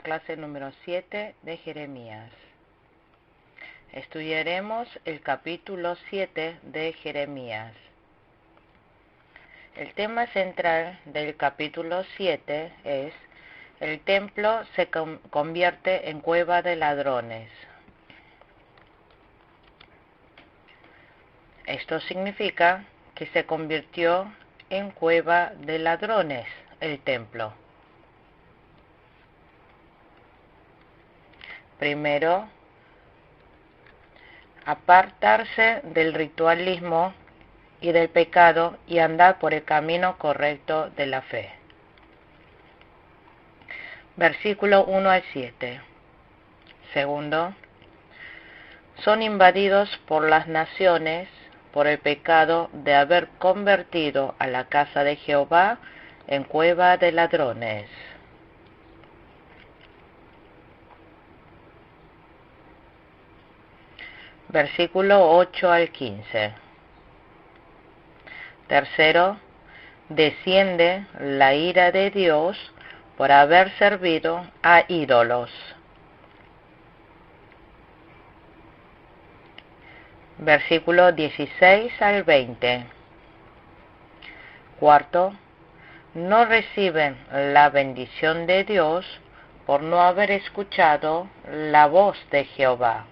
clase número 7 de Jeremías. Estudiaremos el capítulo 7 de Jeremías. El tema central del capítulo 7 es: el templo se convierte en cueva de ladrones. Esto significa que se convirtió en cueva de ladrones el templo. Primero, apartarse del ritualismo y del pecado y andar por el camino correcto de la fe. Versículo 1 al 7. Segundo, son invadidos por las naciones por el pecado de haber convertido a la casa de Jehová en cueva de ladrones. Versículo 8 al 15. Tercero, desciende la ira de Dios por haber servido a ídolos. Versículo 16 al 20. Cuarto, no reciben la bendición de Dios por no haber escuchado la voz de Jehová.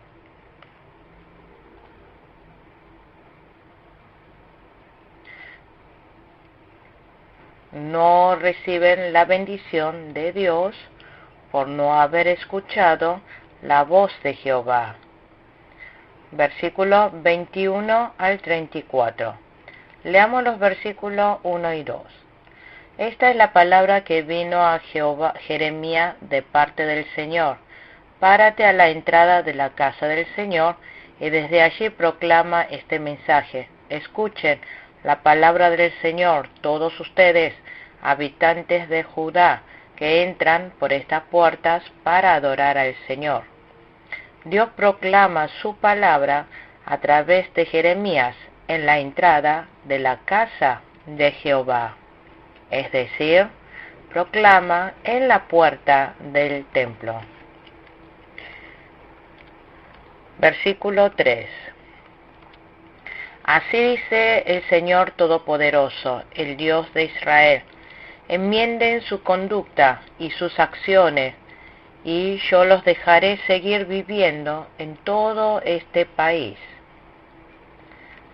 No reciben la bendición de Dios por no haber escuchado la voz de Jehová. Versículo 21 al 34. Leamos los versículos 1 y 2. Esta es la palabra que vino a Jeremías de parte del Señor. Párate a la entrada de la casa del Señor y desde allí proclama este mensaje. Escuchen la palabra del Señor, todos ustedes, habitantes de Judá, que entran por estas puertas para adorar al Señor. Dios proclama su palabra a través de Jeremías en la entrada de la casa de Jehová, es decir, proclama en la puerta del templo. Versículo 3. Así dice el Señor Todopoderoso, el Dios de Israel: enmienden su conducta y sus acciones, y yo los dejaré seguir viviendo en todo este país.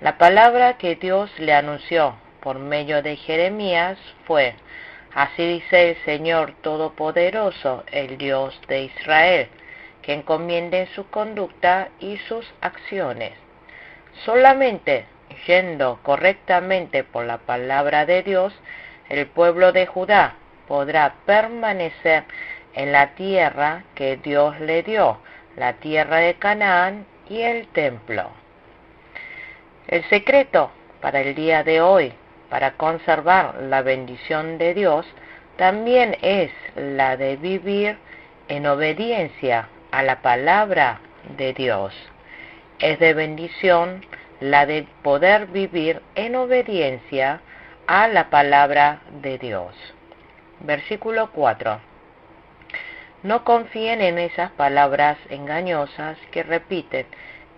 La palabra que Dios le anunció por medio de Jeremías fue: así dice el Señor Todopoderoso, el Dios de Israel, que encomienden su conducta y sus acciones. Solamente yendo correctamente por la palabra de Dios, el pueblo de Judá podrá permanecer en la tierra que Dios le dio, la tierra de Canaán y el templo. El secreto para el día de hoy, para conservar la bendición de Dios, también es la de vivir en obediencia a la palabra de Dios. Es de bendición la de poder vivir en obediencia a la palabra de Dios. Versículo 4. No confíen en esas palabras engañosas que repiten: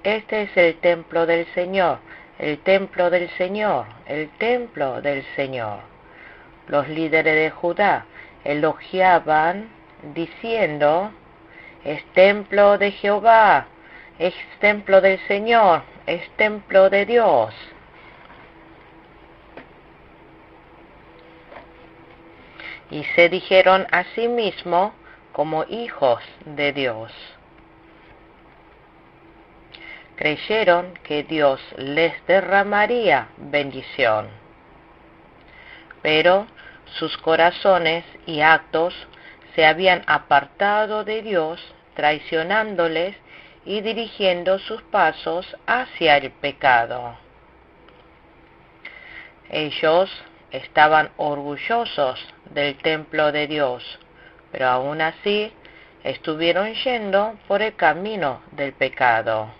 este es el templo del Señor, el templo del Señor, el templo del Señor. Los líderes de Judá elogiaban diciendo: es templo de Jehová, es templo del Señor, es templo de Dios. Y se dijeron a sí mismos como hijos de Dios. Creyeron que Dios les derramaría bendición, pero sus corazones y actos se habían apartado de Dios, traicionándoles y dirigiendo sus pasos hacia el pecado. Ellos estaban orgullosos del templo de Dios, pero aún así estuvieron yendo por el camino del pecado.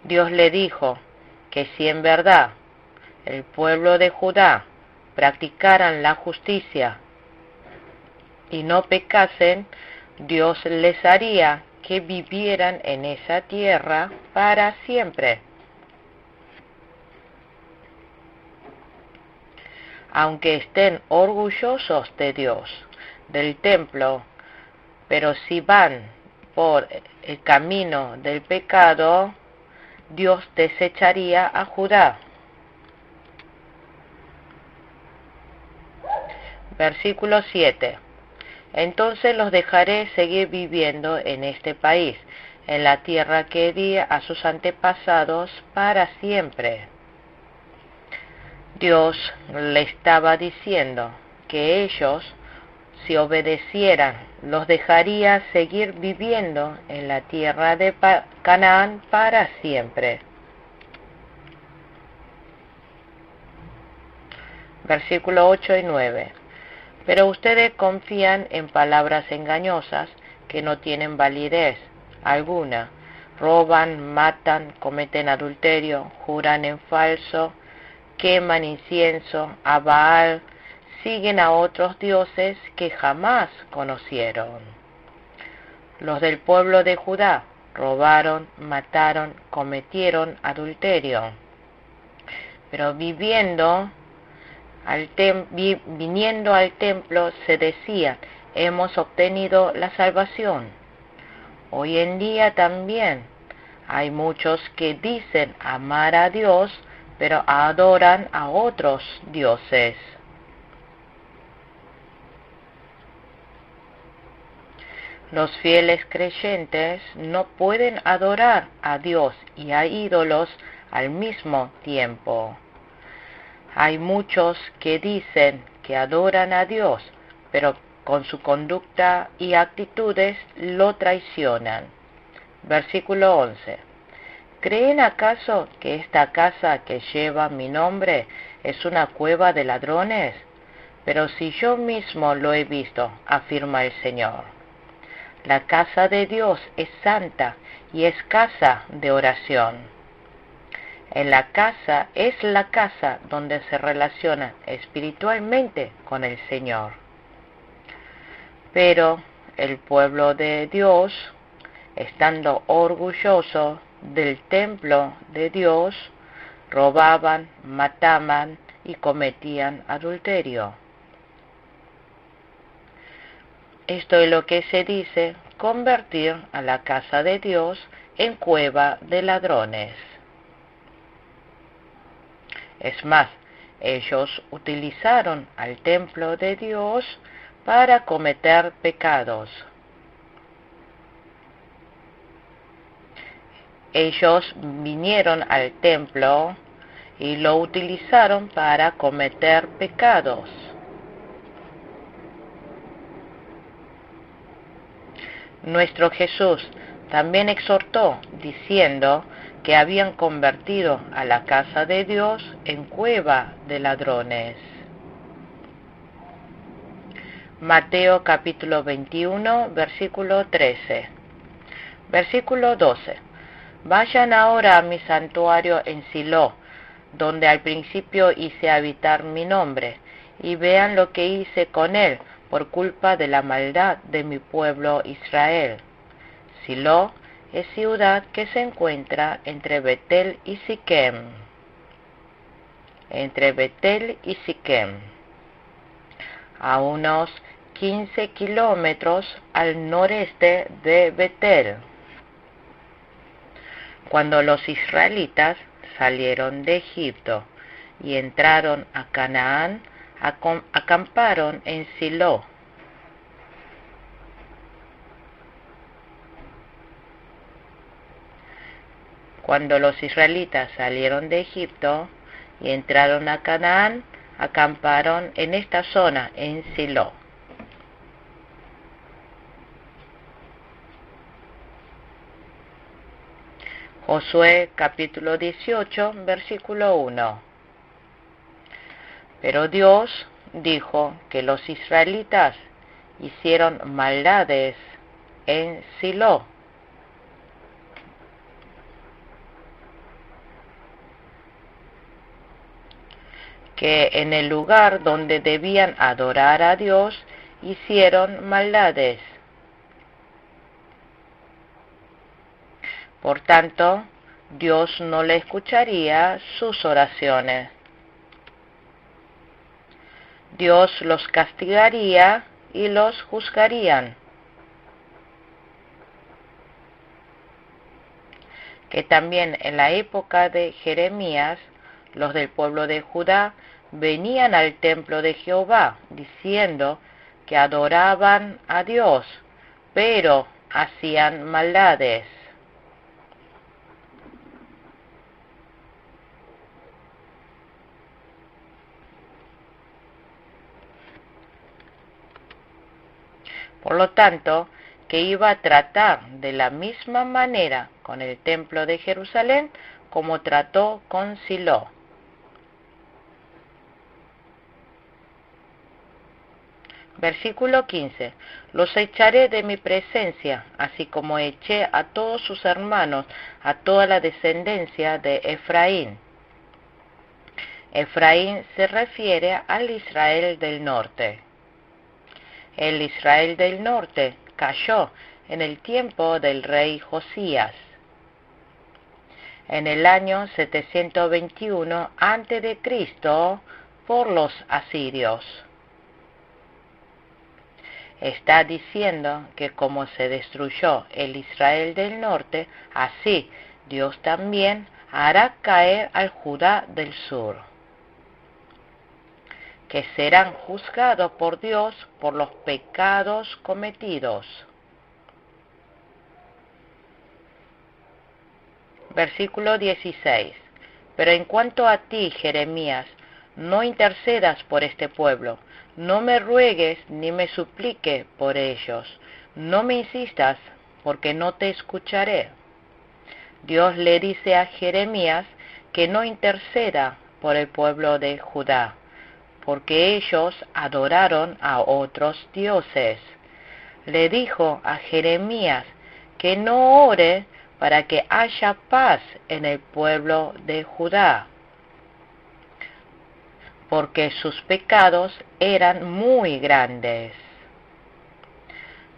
Dios le dijo que si en verdad el pueblo de Judá practicaran la justicia y no pecasen, Dios les haría que vivieran en esa tierra para siempre. Aunque estén orgullosos de Dios, del templo, pero si van por el camino del pecado, Dios desecharía a Judá. Versículo 7. Entonces los dejaré seguir viviendo en este país, en la tierra que di a sus antepasados para siempre. Dios le estaba diciendo que ellos, si obedecieran, los dejaría seguir viviendo en la tierra de Canaán para siempre. Versículo 8 y 9. Pero ustedes confían en palabras engañosas que no tienen validez alguna. Roban, matan, cometen adulterio, juran en falso, queman incienso a Baal, siguen a otros dioses que jamás conocieron. Los del pueblo de Judá robaron, mataron, cometieron adulterio, pero viniendo al templo se decían, hemos obtenido la salvación. Hoy en día también hay muchos que dicen amar a Dios, pero adoran a otros dioses. Los fieles creyentes no pueden adorar a Dios y a ídolos al mismo tiempo. Hay muchos que dicen que adoran a Dios, pero con su conducta y actitudes lo traicionan. Versículo 11. ¿Creen acaso que esta casa que lleva mi nombre es una cueva de ladrones? Pero si yo mismo lo he visto, afirma el Señor. La casa de Dios es santa y es casa de oración. En la casa es la casa donde se relaciona espiritualmente con el Señor. Pero el pueblo de Dios, estando orgulloso del templo de Dios, robaban, mataban y cometían adulterio. Esto es lo que se dice convertir a la casa de Dios en cueva de ladrones. Es más, ellos utilizaron al templo de Dios para cometer pecados. Ellos vinieron al templo y lo utilizaron para cometer pecados. Nuestro Jesús también exhortó diciendo que habían convertido a la casa de Dios en cueva de ladrones. Mateo capítulo 21, versículo 13. Versículo 12. Vayan ahora a mi santuario en Silo, donde al principio hice habitar mi nombre, y vean lo que hice con él por culpa de la maldad de mi pueblo Israel. Silo es ciudad que se encuentra entre Betel y Siquem. Entre Betel y Siquem, a unos 15 kilómetros al noreste de Betel. Cuando los israelitas salieron de Egipto y entraron a Canaán, acamparon en Silo. Cuando los israelitas salieron de Egipto y entraron a Canaán, acamparon en esta zona, en Silo. Josué capítulo 18, versículo 1. Pero Dios dijo que los israelitas hicieron maldades en Silo. Que en el lugar donde debían adorar a Dios hicieron maldades. Por tanto, Dios no le escucharía sus oraciones. Dios los castigaría y los juzgarían. Que también en la época de Jeremías, los del pueblo de Judá venían al templo de Jehová, diciendo que adoraban a Dios, pero hacían maldades. Por lo tanto, que iba a tratar de la misma manera con el templo de Jerusalén como trató con Silo. Versículo 15. Los echaré de mi presencia, así como eché a todos sus hermanos, a toda la descendencia de Efraín. Efraín se refiere al Israel del norte. El Israel del norte cayó en el tiempo del rey Josías, en el año 721 a.C. por los asirios. Está diciendo que como se destruyó el Israel del norte, así Dios también hará caer al Judá del sur, que serán juzgados por Dios por los pecados cometidos. Versículo 16. Pero en cuanto a ti, Jeremías, no intercedas por este pueblo, no me ruegues ni me suplique por ellos, no me insistas, porque no te escucharé. Dios le dice a Jeremías que no interceda por el pueblo de Judá, porque ellos adoraron a otros dioses. Le dijo a Jeremías que no ore para que haya paz en el pueblo de Judá, porque sus pecados eran muy grandes.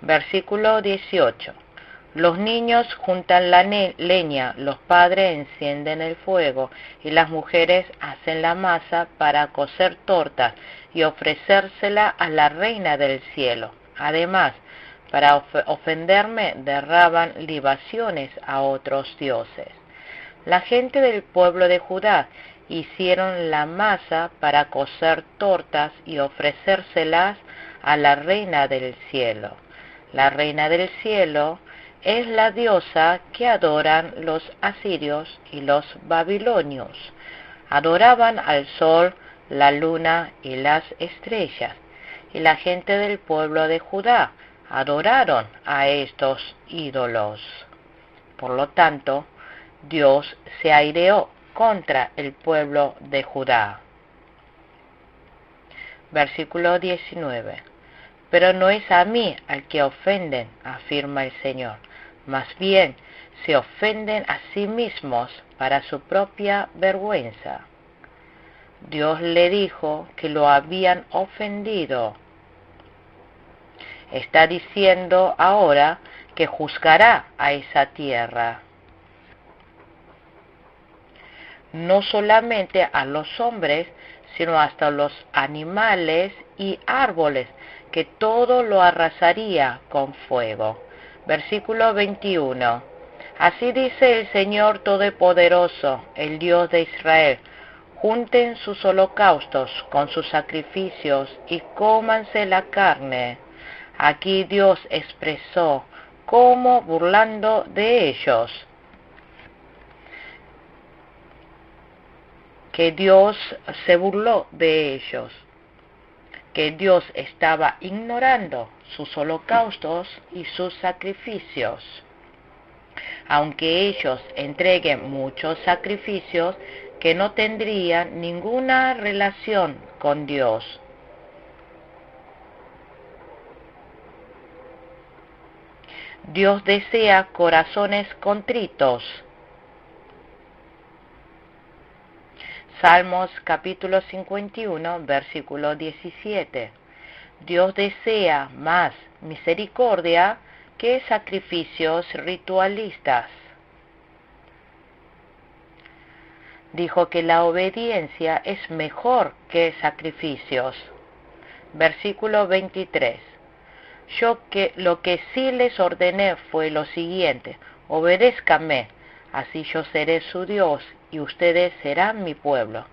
Versículo 18. Los niños juntan la leña, los padres encienden el fuego, y las mujeres hacen la masa para cocer tortas y ofrecérsela a la reina del cielo. Además, para ofenderme, derraman libaciones a otros dioses. La gente del pueblo de Judá hicieron la masa para cocer tortas y ofrecérselas a la reina del cielo. La reina del cielo es la diosa que adoran los asirios y los babilonios. Adoraban al sol, la luna y las estrellas, y la gente del pueblo de Judá adoraron a estos ídolos. Por lo tanto, Dios se aireó contra el pueblo de Judá. Versículo 19. Pero no es a mí al que ofenden, afirma el Señor, más bien se ofenden a sí mismos para su propia vergüenza. Dios le dijo que lo habían ofendido. Está diciendo ahora que juzgará a esa tierra. No solamente a los hombres, sino hasta los animales y árboles, que todo lo arrasaría con fuego. Versículo 21. Así dice el Señor Todopoderoso, el Dios de Israel: junten sus holocaustos con sus sacrificios y cómanse la carne. Aquí Dios expresó cómo burlando de ellos, que Dios se burló de ellos, que Dios estaba ignorando sus holocaustos y sus sacrificios. Aunque ellos entreguen muchos sacrificios que no tendrían ninguna relación con Dios. Dios desea corazones contritos. Salmos capítulo 51, versículo 17. Dios desea más misericordia que sacrificios ritualistas. Dijo que la obediencia es mejor que sacrificios. Versículo 23. Lo que sí les ordené fue lo siguiente: obedézcanme, así yo seré su Dios y ustedes serán mi pueblo.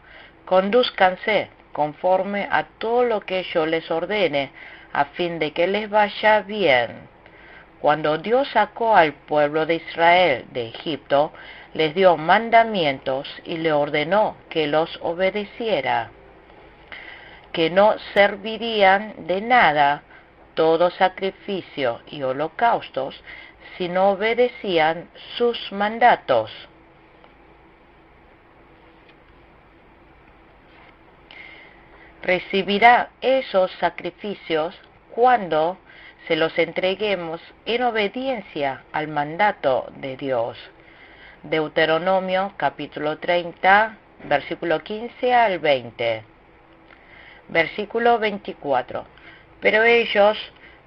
Condúzcanse conforme a todo lo que yo les ordene, a fin de que les vaya bien. Cuando Dios sacó al pueblo de Israel de Egipto, les dio mandamientos y le ordenó que los obedeciera, que no servirían de nada todo sacrificio y holocaustos si no obedecían sus mandatos. Recibirá esos sacrificios cuando se los entreguemos en obediencia al mandato de Dios. Deuteronomio capítulo 30, versículo 15 al 20. Versículo 24. Pero ellos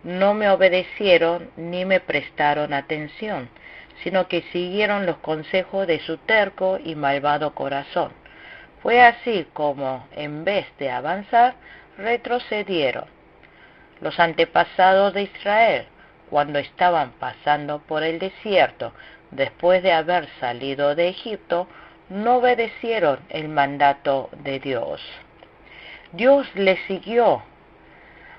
no me obedecieron ni me prestaron atención, sino que siguieron los consejos de su terco y malvado corazón. Fue así como, en vez de avanzar, retrocedieron. Los antepasados de Israel, cuando estaban pasando por el desierto, después de haber salido de Egipto, no obedecieron el mandato de Dios. Dios les siguió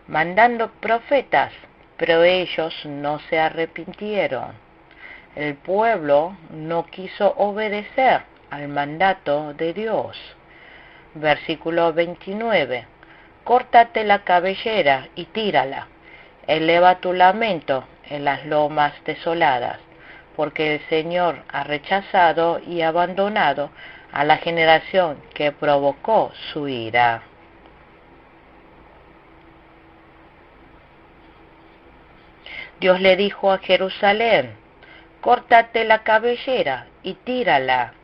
mandando profetas, pero ellos no se arrepintieron. El pueblo no quiso obedecer al mandato de Dios. Versículo 29. Córtate la cabellera y tírala. Eleva tu lamento en las lomas desoladas, porque el Señor ha rechazado y abandonado a la generación que provocó su ira. Dios le dijo a Jerusalén: córtate la cabellera y tírala.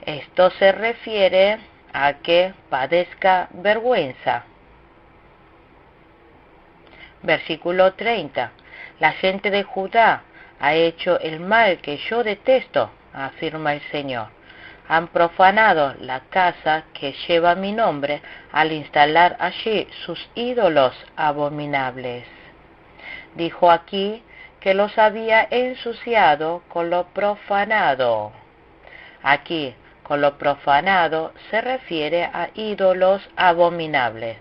Esto se refiere a que padezca vergüenza. Versículo 30. La gente de Judá ha hecho el mal que yo detesto, afirma el Señor. Han profanado la casa que lleva mi nombre al instalar allí sus ídolos abominables. Dijo aquí que los había ensuciado con lo profanado. Aquí, con lo profanado, se refiere a ídolos abominables.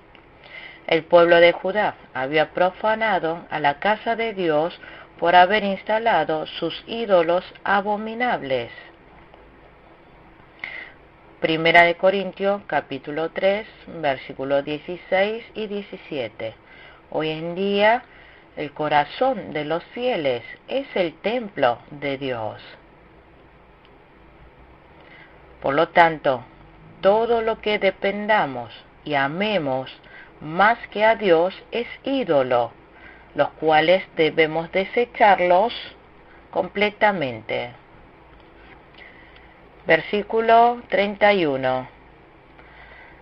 El pueblo de Judá había profanado a la casa de Dios por haber instalado sus ídolos abominables. Primera de Corintios, capítulo 3, versículos 16 y 17. Hoy en día, el corazón de los fieles es el templo de Dios. Por lo tanto, todo lo que dependamos y amemos más que a Dios es ídolo, los cuales debemos desecharlos completamente. Versículo 31.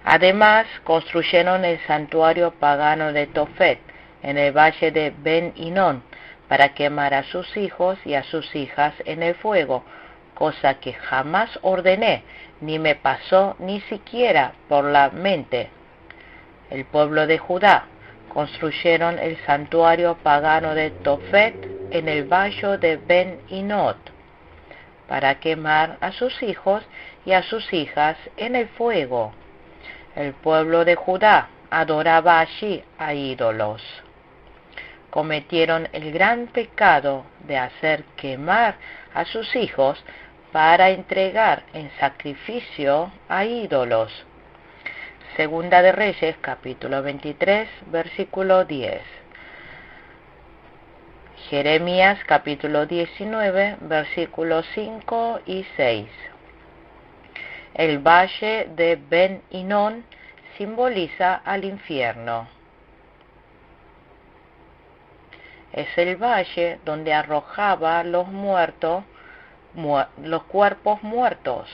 Además, construyeron el santuario pagano de Tofet en el valle de Ben Hinón para quemar a sus hijos y a sus hijas en el fuego, cosa que jamás ordené, ni me pasó ni siquiera por la mente. El pueblo de Judá construyeron el santuario pagano de Tofet en el valle de Ben Hinón para quemar a sus hijos y a sus hijas en el fuego. El pueblo de Judá adoraba allí a ídolos. Cometieron el gran pecado de hacer quemar a sus hijos para entregar en sacrificio a ídolos. Segunda de Reyes, capítulo 23, versículo 10. Jeremías, capítulo 19, versículos 5 y 6. El valle de Ben Hinón simboliza al infierno. Es el valle donde arrojaba los cuerpos muertos,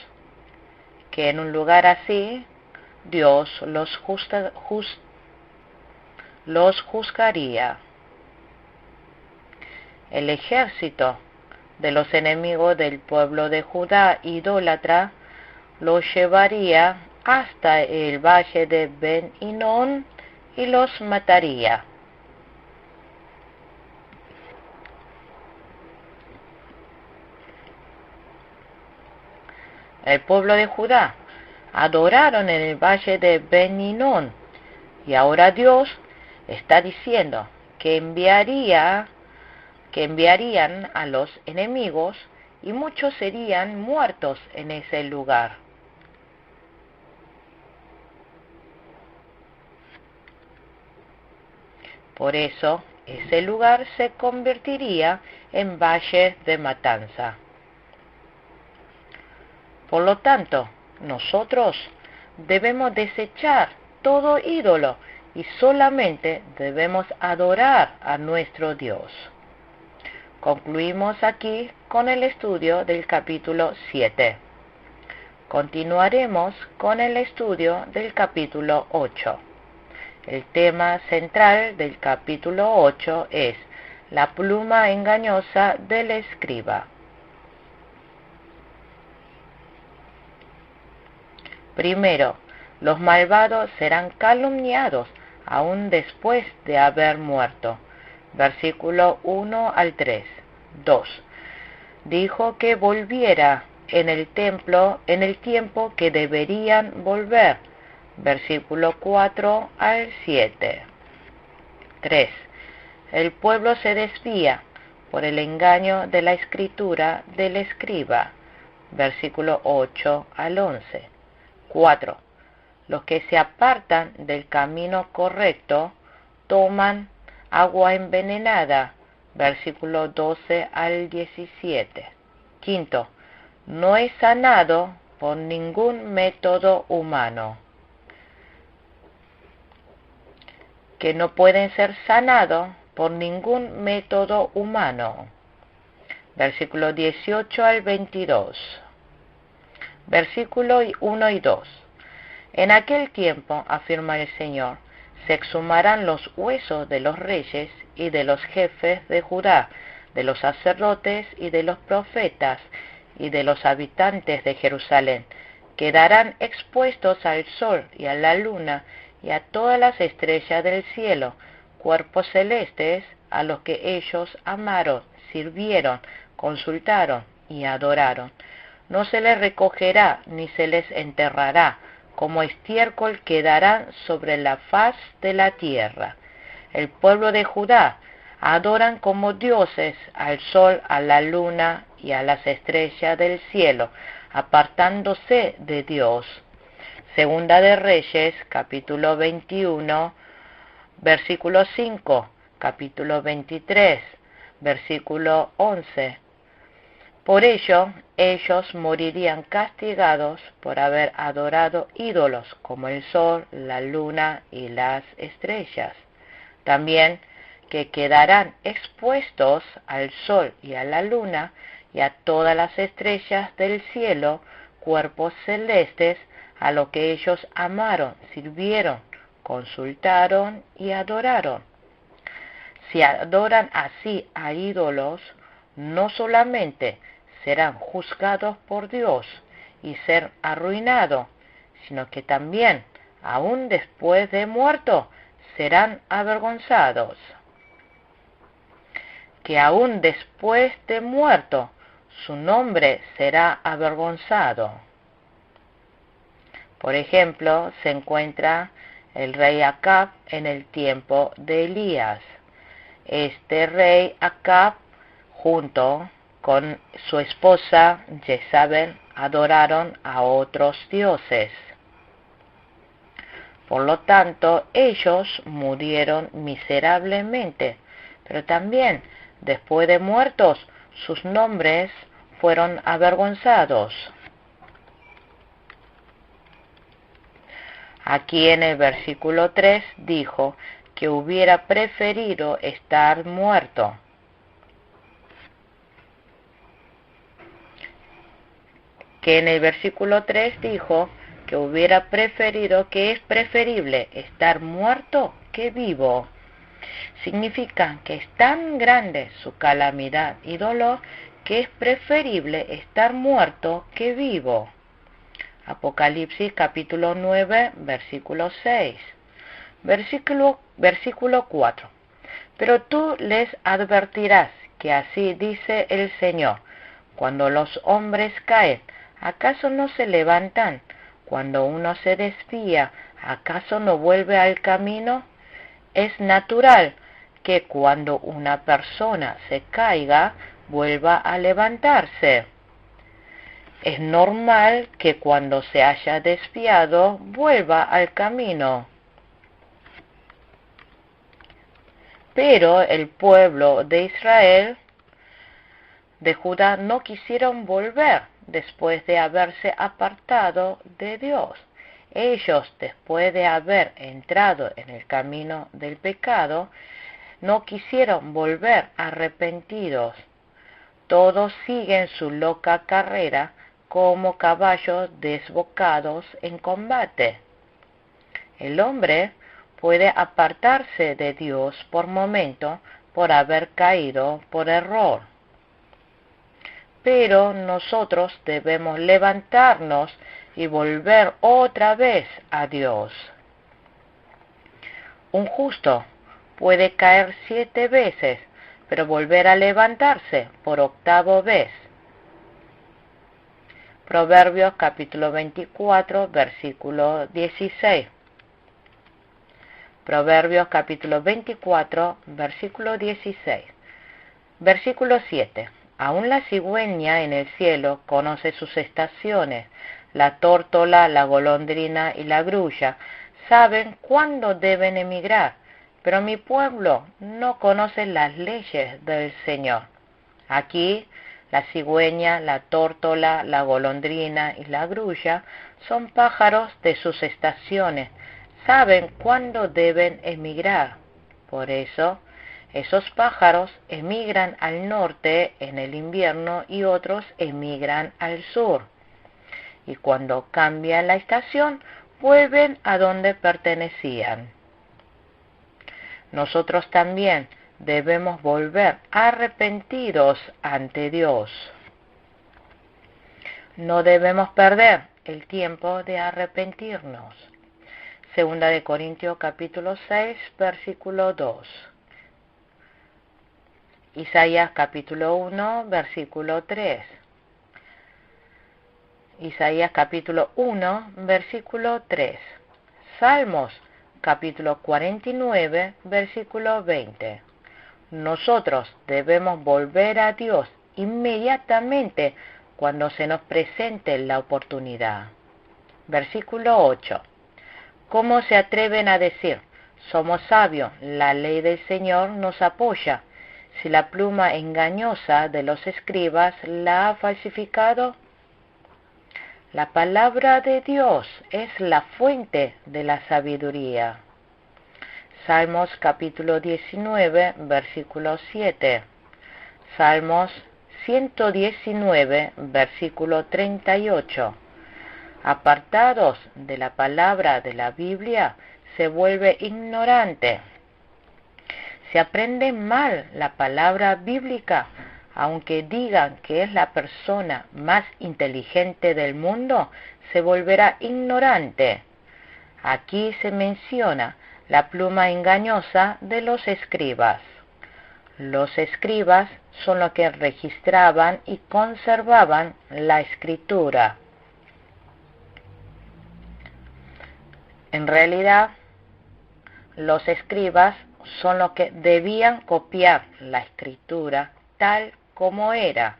que en un lugar así Dios los juzgaría. El ejército de los enemigos del pueblo de Judá idólatra los llevaría hasta el valle de Ben Hinnom y los mataría. El pueblo de Judá adoraron en el valle de Ben Hinnom, y ahora Dios está diciendo que enviarían a los enemigos, y muchos serían muertos en ese lugar. Por eso, ese lugar se convertiría en valle de matanza. Por lo tanto, nosotros debemos desechar todo ídolo y solamente debemos adorar a nuestro Dios. Concluimos aquí con el estudio del capítulo 7. Continuaremos con el estudio del capítulo 8. El tema central del capítulo 8 es la pluma engañosa del escriba. Primero, los malvados serán calumniados aún después de haber muerto. Versículo 1 al 3. 2. Dijo que volviera en el tiempo que deberían volver. Versículo 4 al 7. 3. El pueblo se desvía por el engaño de la escritura del escriba. Versículo 8 al 11. 4. Los que se apartan del camino correcto toman agua envenenada. Versículo 12 al 17. 5. No es sanado por ningún método humano. Que no pueden ser sanados por ningún método humano. Versículo 18 al 22. Versículo 1 y 2. En aquel tiempo, afirma el Señor, se exhumarán los huesos de los reyes y de los jefes de Judá, de los sacerdotes y de los profetas y de los habitantes de Jerusalén. Quedarán expuestos al sol y a la luna y a todas las estrellas del cielo, cuerpos celestes a los que ellos amaron, sirvieron, consultaron y adoraron. No se les recogerá ni se les enterrará, como estiércol quedarán sobre la faz de la tierra. El pueblo de Judá adoran como dioses al sol, a la luna y a las estrellas del cielo, apartándose de Dios. Segunda de Reyes, capítulo 21, versículo 5, capítulo 23, versículo 11. Por ello, ellos morirían castigados por haber adorado ídolos como el sol, la luna y las estrellas. También que quedarán expuestos al sol y a la luna y a todas las estrellas del cielo, cuerpos celestes a lo que ellos amaron, sirvieron, consultaron y adoraron. Si adoran así a ídolos, no solamente serán juzgados por Dios y ser arruinados, sino que también, aún después de muerto, serán avergonzados. Que aún después de muerto, su nombre será avergonzado. Por ejemplo, se encuentra el rey Acab en el tiempo de Elías. Este rey Acab, junto con su esposa Jezabel, adoraron a otros dioses. Por lo tanto, ellos murieron miserablemente, pero también, después de muertos, sus nombres fueron avergonzados. Aquí en el versículo 3 dijo que hubiera preferido estar muerto. Que en el versículo 3 dijo que hubiera preferido que es preferible estar muerto que vivo. Significa que es tan grande su calamidad y dolor que es preferible estar muerto que vivo. Apocalipsis capítulo 9, versículo 6. Versículo 4. Pero tú les advertirás que así dice el Señor: cuando los hombres caen, ¿acaso no se levantan? Cuando uno se desvía, ¿acaso no vuelve al camino? Es natural que cuando una persona se caiga, vuelva a levantarse. Es normal que cuando se haya desviado, vuelva al camino. Pero el pueblo de Israel, de Judá, no quisieron volver después de haberse apartado de Dios. Ellos, después de haber entrado en el camino del pecado, no quisieron volver arrepentidos. Todos siguen su loca carrera como caballos desbocados en combate. El hombre puede apartarse de Dios por momento por haber caído por error. Pero nosotros debemos levantarnos y volver otra vez a Dios. Un justo puede caer 7 veces, pero volver a levantarse por 8ª vez. Proverbios capítulo 24, versículo 16. Proverbios capítulo 24, versículo 16. Versículo 7. Aún la cigüeña en el cielo conoce sus estaciones. La tórtola, la golondrina y la grulla saben cuándo deben emigrar, pero mi pueblo no conoce las leyes del Señor. Aquí, la cigüeña, la tórtola, la golondrina y la grulla son pájaros de sus estaciones, saben cuándo deben emigrar. Por eso, esos pájaros emigran al norte en el invierno y otros emigran al sur. Y cuando cambia la estación, vuelven a donde pertenecían. Nosotros también debemos volver arrepentidos ante Dios. No debemos perder el tiempo de arrepentirnos. Segunda de Corintios capítulo 6, versículo 2. Isaías capítulo 1, versículo 3. Isaías capítulo 1, versículo 3. Salmos capítulo 49, versículo 20. Nosotros debemos volver a Dios inmediatamente cuando se nos presente la oportunidad. Versículo 8. ¿Cómo se atreven a decir: somos sabios, la ley del Señor nos apoya, si la pluma engañosa de los escribas la ha falsificado? La palabra de Dios es la fuente de la sabiduría. Salmos capítulo 19, versículo 7. Salmos 119, versículo 38. Apartados de la palabra de la Biblia, se vuelve ignorante. Se aprende mal la palabra bíblica, aunque digan que es la persona más inteligente del mundo, se volverá ignorante. Aquí se menciona la pluma engañosa de los escribas. Los escribas son los que registraban y conservaban la escritura. En realidad, los escribas son los que debían copiar la escritura tal como era.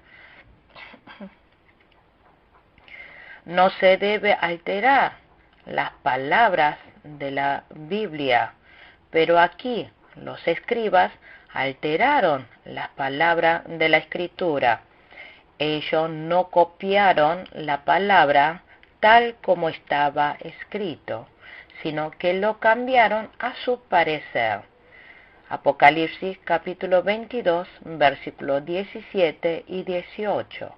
No se debe alterar las palabras de la Biblia, pero aquí los escribas alteraron las palabras de la escritura. Ellos no copiaron la palabra tal como estaba escrito, sino que lo cambiaron a su parecer. Apocalipsis capítulo 22, versículos 17 y 18.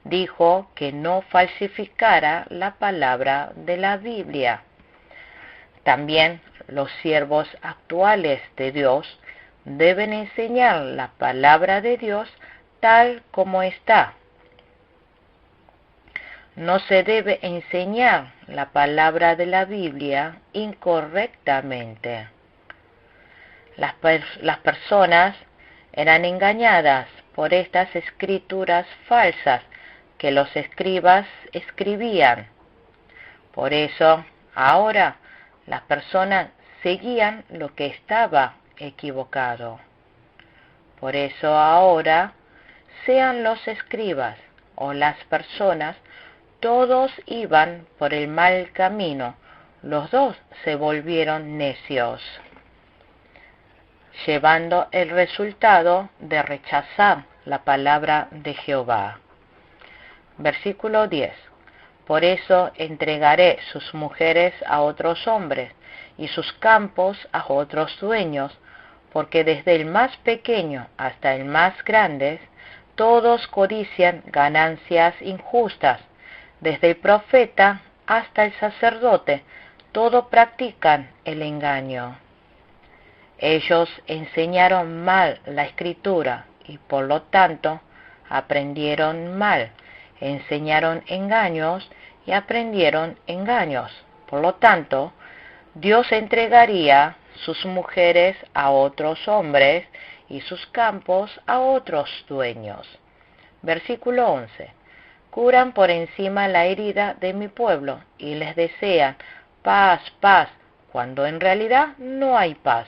dijo que no falsificara la palabra de la Biblia. También los siervos actuales de Dios deben enseñar la palabra de Dios tal como está. No se debe enseñar la palabra de la Biblia incorrectamente. Las personas eran engañadas por estas escrituras falsas que los escribas escribían. Por eso, ahora las personas seguían lo que estaba equivocado. Por eso ahora, sean los escribas o las personas, todos iban por el mal camino, los dos se volvieron necios, llevando el resultado de rechazar la palabra de Jehová. Versículo 10. Por eso entregaré sus mujeres a otros hombres y sus campos a otros dueños, porque desde el más pequeño hasta el más grande, todos codician ganancias injustas. Desde el profeta hasta el sacerdote, todos practican el engaño. Ellos enseñaron mal la escritura y por lo tanto aprendieron mal. Enseñaron engaños y aprendieron engaños. Por lo tanto, Dios entregaría sus mujeres a otros hombres y sus campos a otros dueños. Versículo 11. Curan por encima la herida de mi pueblo y les desean paz, paz, cuando en realidad no hay paz.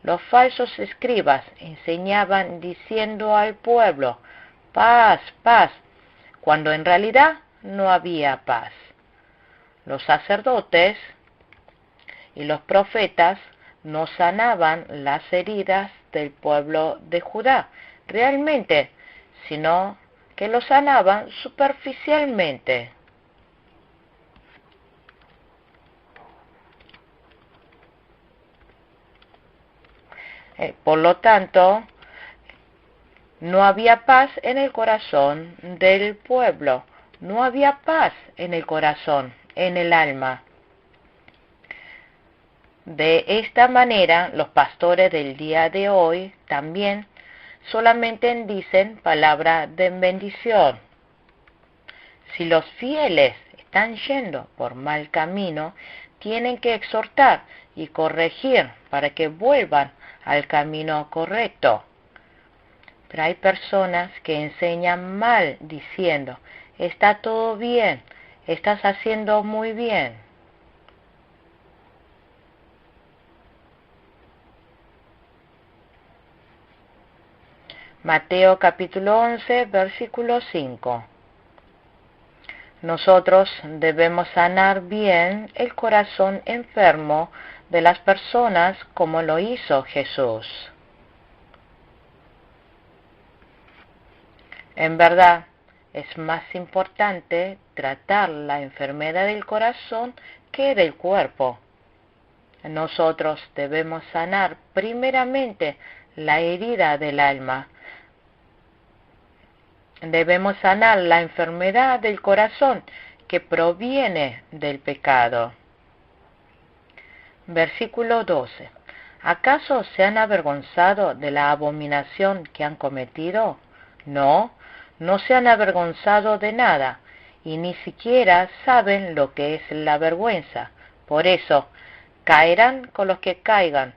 Los falsos escribas enseñaban diciendo al pueblo paz, paz, cuando en realidad no había paz. Los sacerdotes y los profetas no sanaban las heridas del pueblo de Judá realmente, sino que lo sanaban superficialmente. Por lo tanto, no había paz en el corazón del pueblo, no había paz en el corazón, en el alma. De esta manera, los pastores del día de hoy también solamente dicen palabra de bendición. Si los fieles están yendo por mal camino, tienen que exhortar y corregir para que vuelvan al camino correcto. Pero hay personas que enseñan mal diciendo, está todo bien, estás haciendo muy bien. Mateo capítulo 11, versículo 5. Nosotros debemos sanar bien el corazón enfermo de las personas como lo hizo Jesús. En verdad, es más importante tratar la enfermedad del corazón que del cuerpo. Nosotros debemos sanar primeramente la herida del alma. Debemos sanar la enfermedad del corazón que proviene del pecado. Versículo 12. ¿Acaso se han avergonzado de la abominación que han cometido? No, no se han avergonzado de nada, y ni siquiera saben lo que es la vergüenza. Por eso, caerán con los que caigan.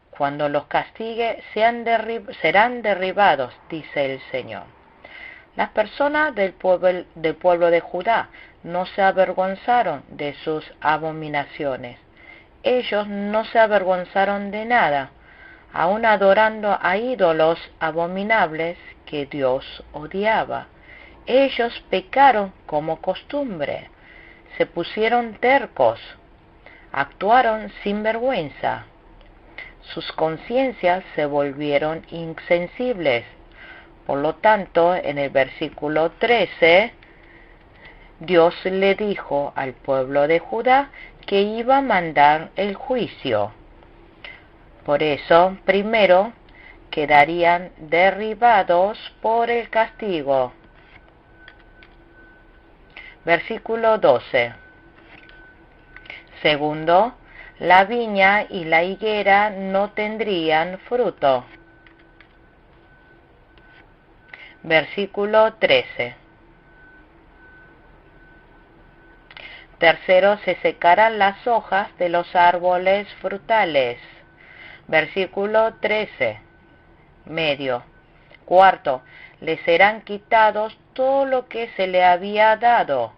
Cuando los castigue, serán derribados, dice el Señor. Las personas del pueblo de Judá no se avergonzaron de sus abominaciones. Ellos no se avergonzaron de nada, aun adorando a ídolos abominables que Dios odiaba. Ellos pecaron como costumbre, se pusieron tercos, actuaron sin vergüenza. Sus conciencias se volvieron insensibles. Por lo tanto, en el versículo 13, Dios le dijo al pueblo de Judá que iba a mandar el juicio. Por eso, primero, quedarían derribados por el castigo. Versículo 12. Segundo, la viña y la higuera no tendrían fruto. Versículo 13. Tercero, se secarán las hojas de los árboles frutales. Versículo 13. Medio. Cuarto, le serán quitados todo lo que se le había dado.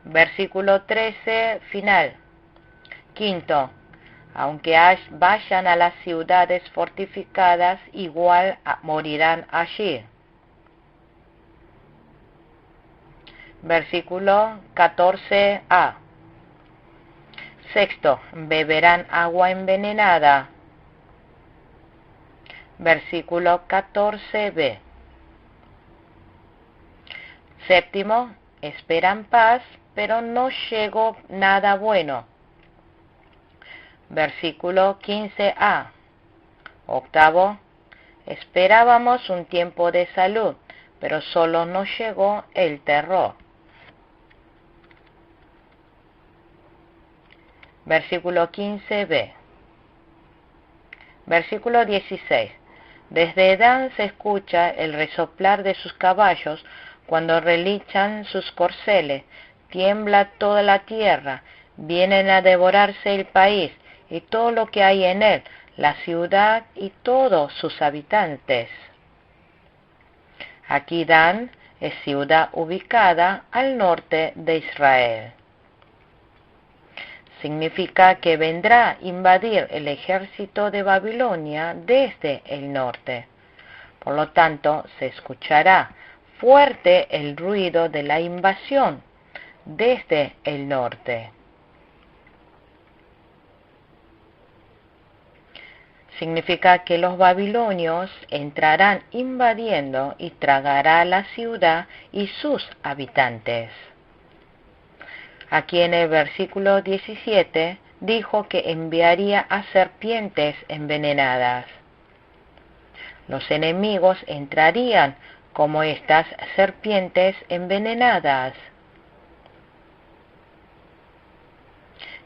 Versículo 13, final. Quinto, aunque vayan a las ciudades fortificadas, igual morirán allí. Versículo 14a. Sexto, beberán agua envenenada. Versículo 14b. Séptimo, esperan paz, pero no llegó nada bueno. Versículo 15a. Octavo, esperábamos un tiempo de salud, pero solo nos llegó el terror. Versículo 15b. Versículo 16. Desde Dan se escucha el resoplar de sus caballos cuando relichan sus corceles. Tiembla toda la tierra, vienen a devorarse el país y todo lo que hay en él, la ciudad y todos sus habitantes. Aquí Dan es ciudad ubicada al norte de Israel. Significa que vendrá a invadir el ejército de Babilonia desde el norte. Por lo tanto, se escuchará fuerte el ruido de la invasión desde el norte. Significa que los babilonios entrarán invadiendo y tragará la ciudad y sus habitantes. Aquí en el versículo 17 dijo que enviaría a serpientes envenenadas. Los enemigos entrarían como estas serpientes envenenadas.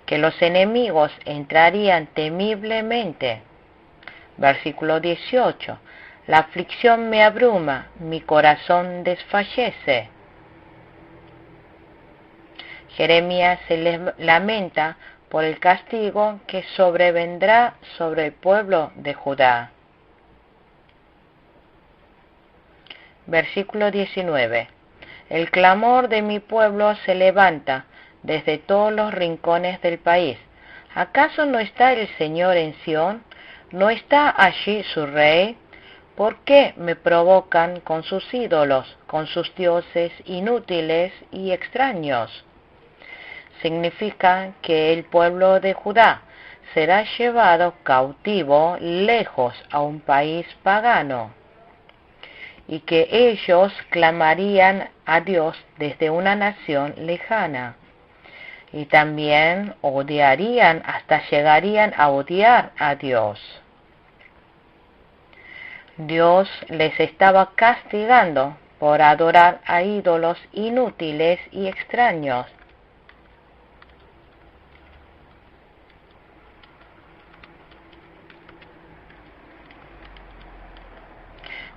Que los enemigos entrarían temiblemente. Versículo 18. La aflicción me abruma, mi corazón desfallece. Jeremías se lamenta por el castigo que sobrevendrá sobre el pueblo de Judá. Versículo 19. El clamor de mi pueblo se levanta desde todos los rincones del país. ¿Acaso no está el Señor en Sión? ¿No está allí su rey? ¿Por qué me provocan con sus ídolos, con sus dioses inútiles y extraños? Significa que el pueblo de Judá será llevado cautivo lejos a un país pagano y que ellos clamarían a Dios desde una nación lejana y también odiarían hasta llegarían a odiar a Dios. Dios les estaba castigando por adorar a ídolos inútiles y extraños.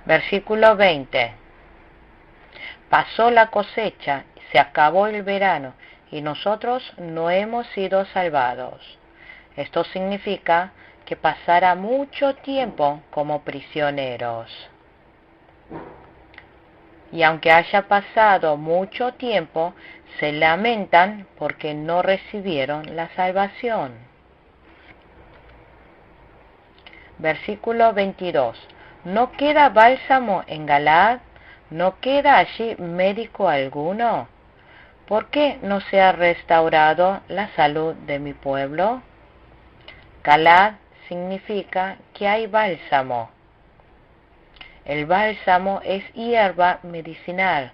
Versículo 20. Pasó la cosecha, se acabó el verano, y nosotros no hemos sido salvados. Esto significa que pasará mucho tiempo como prisioneros. Y aunque haya pasado mucho tiempo, se lamentan porque no recibieron la salvación. Versículo 22. ¿No queda bálsamo en Galaad? ¿No queda allí médico alguno? ¿Por qué no se ha restaurado la salud de mi pueblo? Galaad significa que hay bálsamo. El bálsamo es hierba medicinal.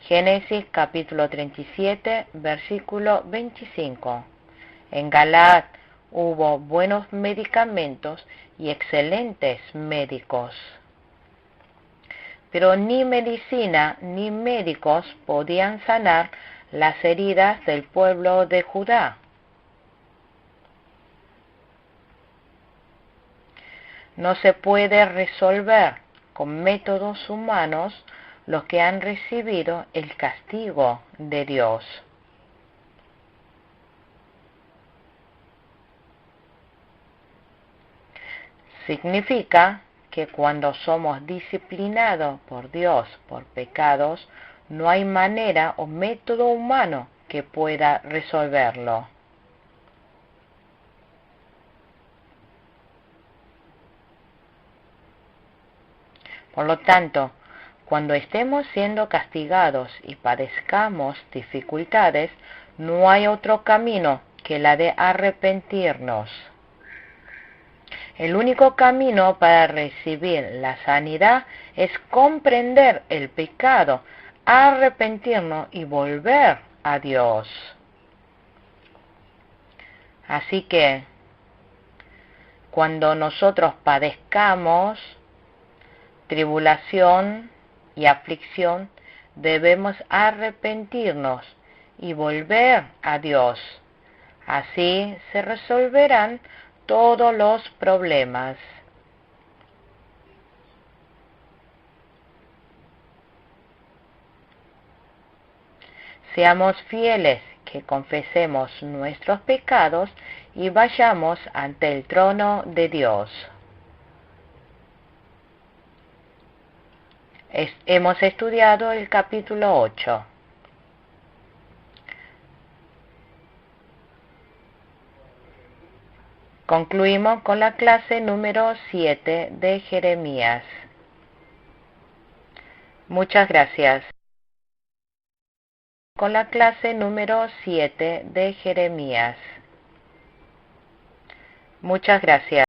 Génesis capítulo 37, versículo 25. En Galaad hubo buenos medicamentos y excelentes médicos. pero ni medicina ni médicos podían sanar las heridas del pueblo de Judá. No se puede resolver con métodos humanos los que han recibido el castigo de Dios. Significa que cuando somos disciplinados por Dios por pecados, no hay manera o método humano que pueda resolverlo. Por lo tanto, cuando estemos siendo castigados y padezcamos dificultades, no hay otro camino que la de arrepentirnos. El único camino para recibir la sanidad es comprender el pecado, arrepentirnos y volver a Dios. Así que, cuando nosotros padezcamos tribulación y aflicción, debemos arrepentirnos y volver a Dios. Así se resolverán todos los problemas. Seamos fieles, que confesemos nuestros pecados y vayamos ante el trono de Dios. Hemos estudiado el capítulo 8. Concluimos con la clase número 7 de Jeremías. Muchas gracias. Con la clase número 7 de Jeremías. Muchas gracias.